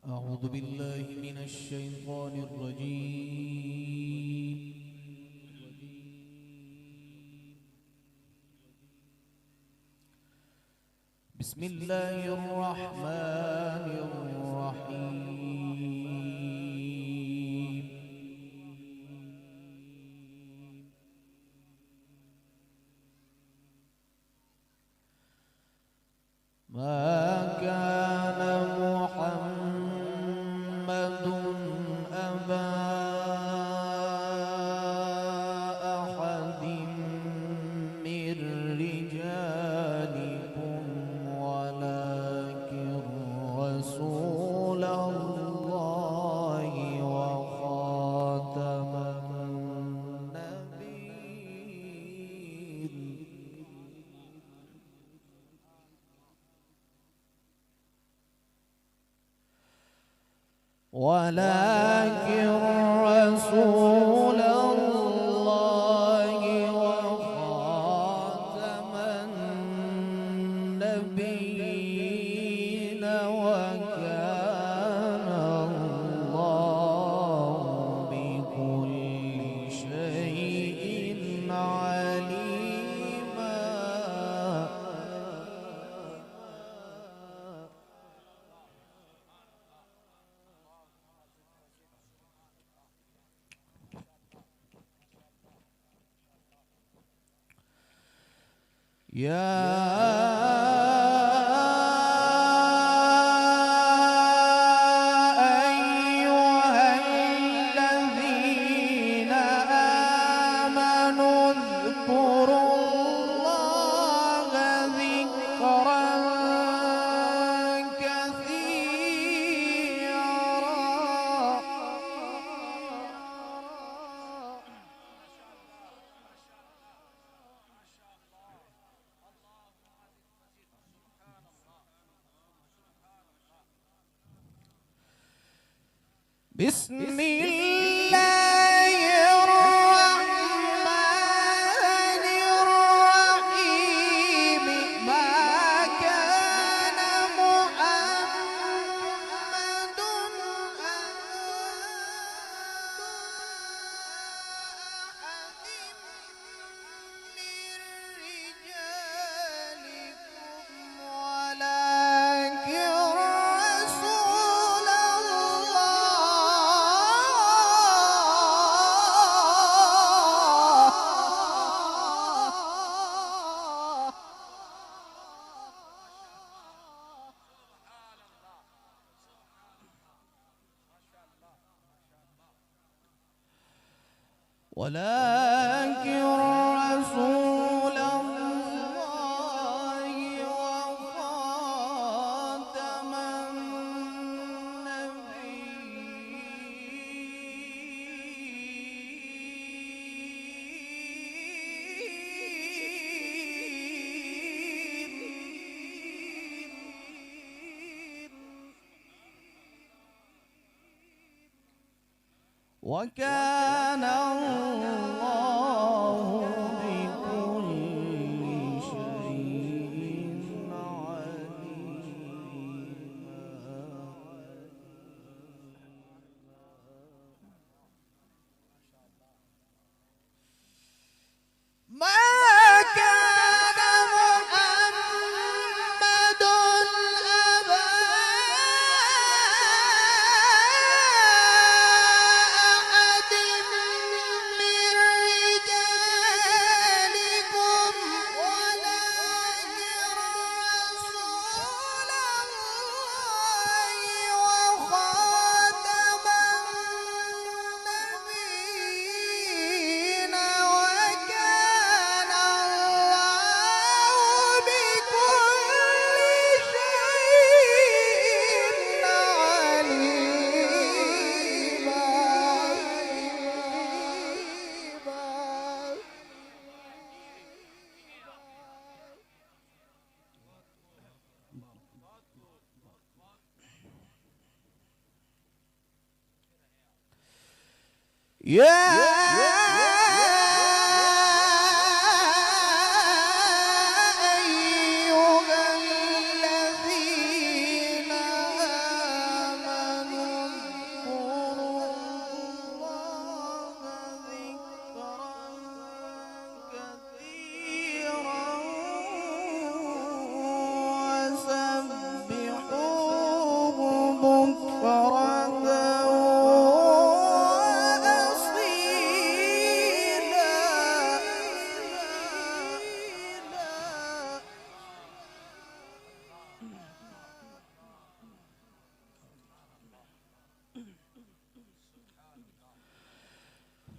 أعوذ بالله من الشيطان الرجيم. بسم الله الرحمن الرحيم. ما كان محمد أبا أحد من رجالكم ولكن رسول الله وخاتم النبيين. ولكن رسول الله وخاتم النبيين وكان الله بكل شيء عليما. يا أيها الذين آمنوا اذكروا الله ذكرا كثيرا. بسم الله الرحمن الرحيم. ما كان محمد ولكن رسول الله وخاتم النبيين. وكان الله بكل شيء عليما. ما كان محمد أبا أحد من رجالكم ولكن رسول الله وخاتم النبيين وكان الله بكل شيء عليما. أيها الذين آمنوا بكرة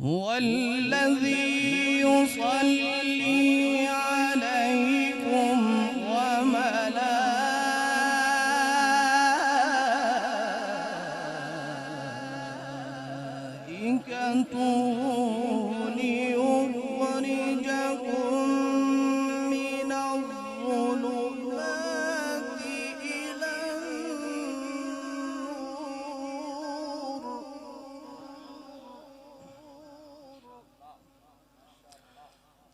هو الذي يصلي عليكم وملائكته ليخرجكم من الظلمات إلى النور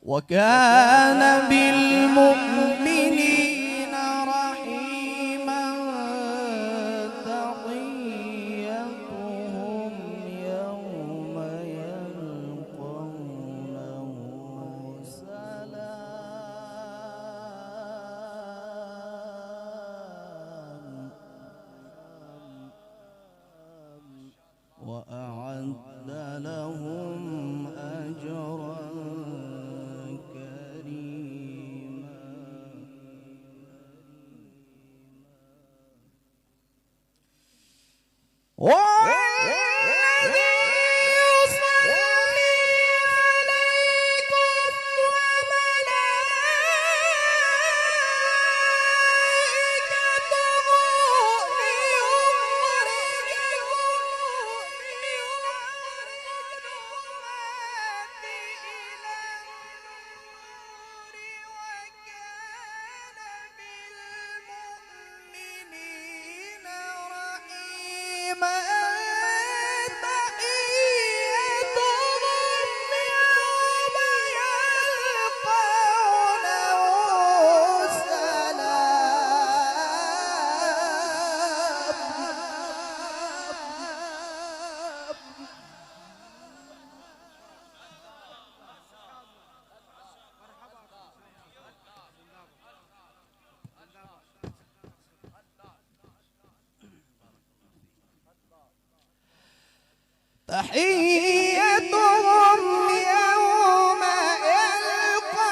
وكان بالمؤمنين رحيما تحيتهم يوم يلقونه سلام وأعد لهم أجرا تحيتهم يوم يلقونه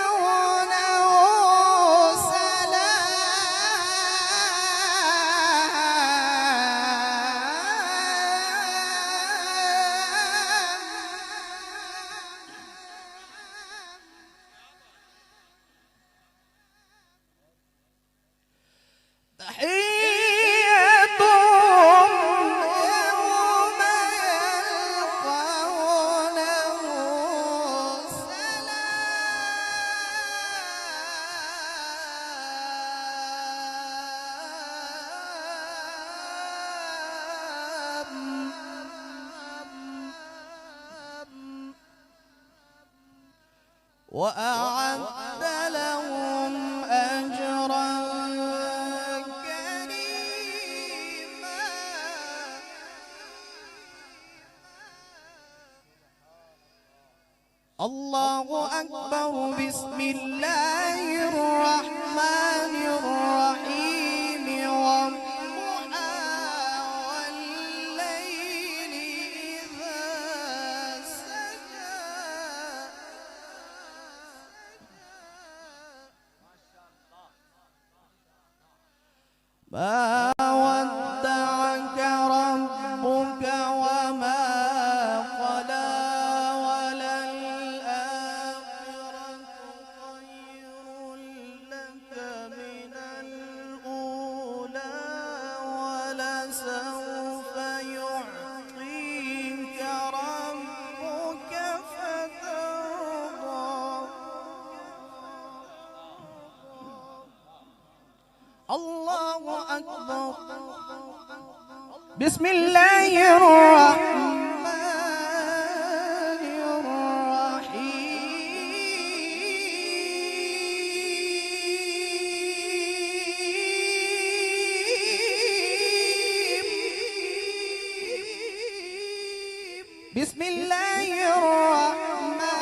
سلام وأعد لهم أجرا كريما الله أكبر بسم الله الرحمن الرحيم والضحى والليل إذا سجى ما ودعك ربك وما قلى وللآخرة خير لك من الأولى ولسوف يعطيك ربك فترضى الله أكبر بسم الله الرحمن الرحيم بسم الله الرحمن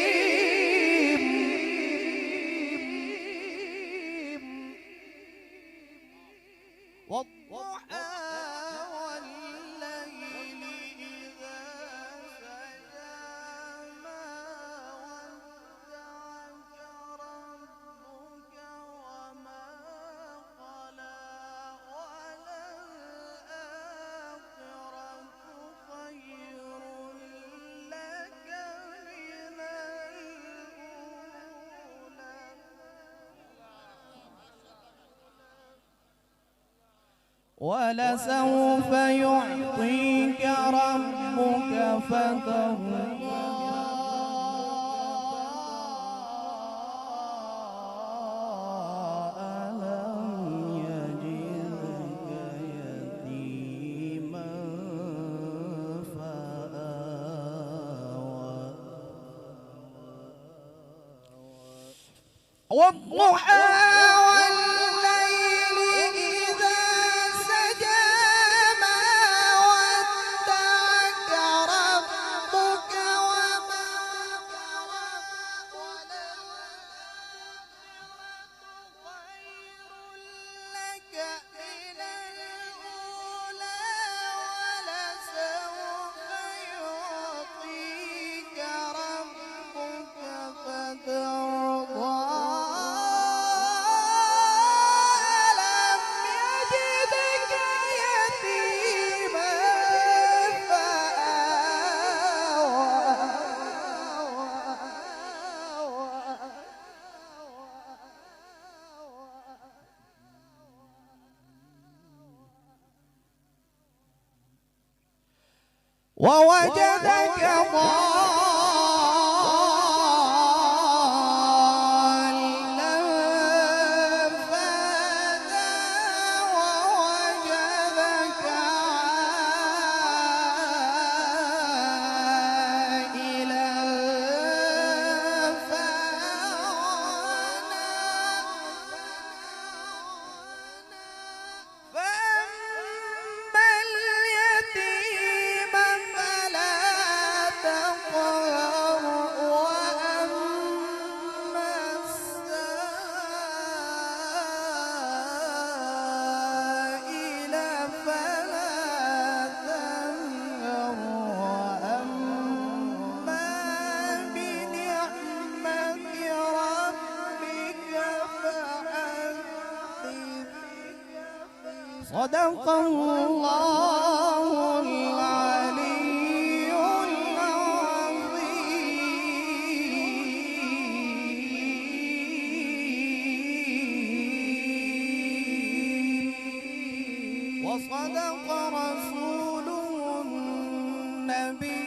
الرحيم ولسوف يعطيك ربك فترضى والضحى والليل إذا سجى ما ودعك ربك وما قلى خير لك من الأولى ولسوف يعطيك ربك فترضى ووجدك ضالا فهدى ووجدك عائلا فأغنى فأما اليتيم فلا تقهر وأما السائل فلا تنهر وأما بنعمة ربك فحدث صدق الله العلي العظيم وصدق رسوله النبي